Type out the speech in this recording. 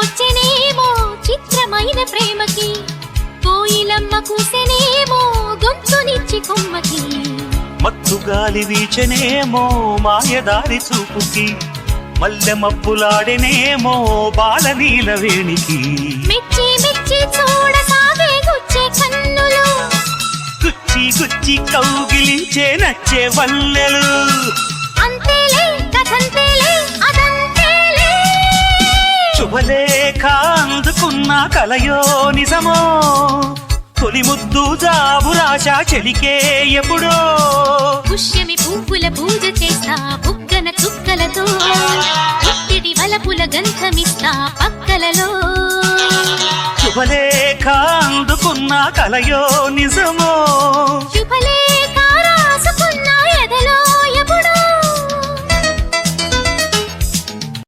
వచ్చెనేమో చిత్రమైన ప్రేమకి, కోయిలమ్మ కూసెనేమో గొంతునిచ్చి కొమ్మకి, మత్తు గాలి వీచెనేమో మాయదారి చూపుకి, మల్లె మబ్బులాడెనేమో బాలనీల వేణికి, మెచ్చి మెచ్చి చూడసాగే గుచ్చే కన్నులు, గుచ్చి గుచ్చి కౌగిలించే నచ్చే వల్లెలు. అంతేలే కథంతేలే అదంతేలే. శుభలేఖ అందుకున్న కలయో నిజమో, తొలి ముద్దు జాబురాశ చెలికే ఎప్పుడో, పుష్యమి పువ్వుల పూజ చేస్తా బుగ్గన చుక్కలతో, పుట్టిడి వలపుల గంధమిస్తా పక్కలలో. శుభలేఖ అందుకున్న కలయో నిజమో, శుభలే